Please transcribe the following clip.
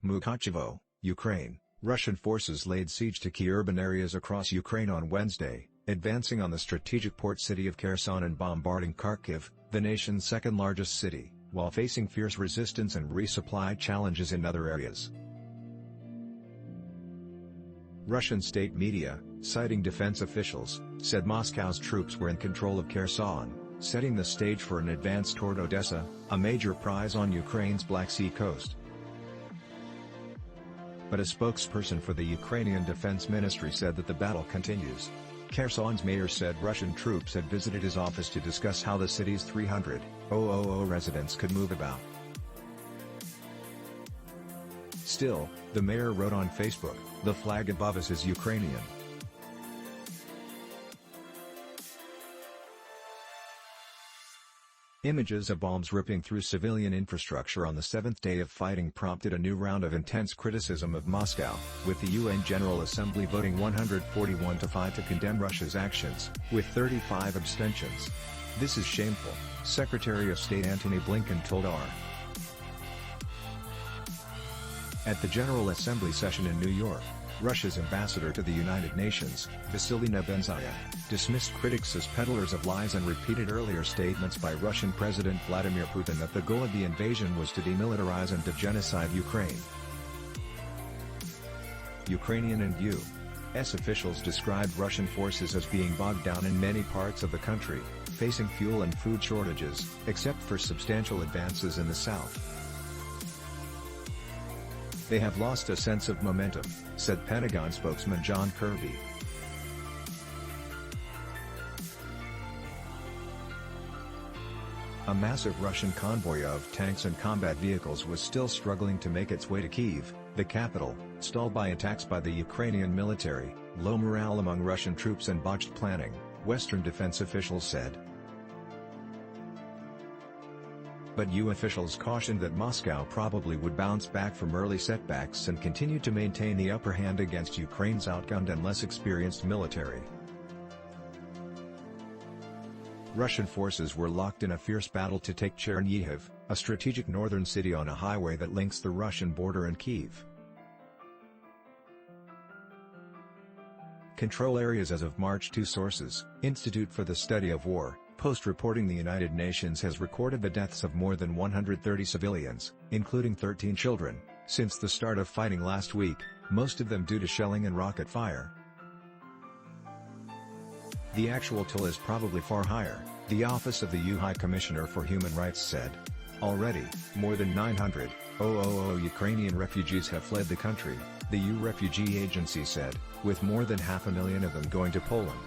Mukachevo, Ukraine. Russian forces laid siege to key urban areas across Ukraine on Wednesday, advancing on the strategic port city of Kherson and bombarding Kharkiv, the nation's second-largest city, while facing fierce resistance and resupply challenges in other areas. Russian state media, citing defense officials, said Moscow's troops were in control of Kherson, setting the stage for an advance toward Odessa, a major prize on Ukraine's Black Sea coast. But a spokesperson for the Ukrainian Defense Ministry said that the battle continues. Kherson's mayor said Russian troops had visited his office to discuss how the city's 300,000 residents could move about. Still, the mayor wrote on Facebook, "The flag above us is Ukrainian." Images of bombs ripping through civilian infrastructure on the seventh day of fighting prompted a new round of intense criticism of Moscow, with the UN General Assembly voting 141-5 to condemn Russia's actions, with 35 abstentions. "This is shameful," Secretary of State Antony Blinken told R. At the General Assembly session in New York, Russia's ambassador to the United Nations, Vasily Nebenzia, dismissed critics as peddlers of lies and repeated earlier statements by Russian President Vladimir Putin that the goal of the invasion was to demilitarize and degenocide Ukraine. Ukrainian and U.S. officials described Russian forces as being bogged down in many parts of the country, facing fuel and food shortages, except for substantial advances in the south. "They have lost a sense of momentum," said Pentagon spokesman John Kirby. A massive Russian convoy of tanks and combat vehicles was still struggling to make its way to Kyiv, the capital, stalled by attacks by the Ukrainian military, low morale among Russian troops and botched planning, Western defense officials said. But EU officials cautioned that Moscow probably would bounce back from early setbacks and continue to maintain the upper hand against Ukraine's outgunned and less experienced military. Russian forces were locked in a fierce battle to take Chernihiv, a strategic northern city on a highway that links the Russian border and Kyiv. Control areas as of March. Two sources, Institute for the Study of War, Post reporting the United Nations has recorded the deaths of more than 130 civilians, including 13 children, since the start of fighting last week, most of them due to shelling and rocket fire. The actual toll is probably far higher, the Office of the EU High Commissioner for Human Rights said. Already, more than 900,000 Ukrainian refugees have fled the country, the EU Refugee Agency said, with more than 500,000 of them going to Poland.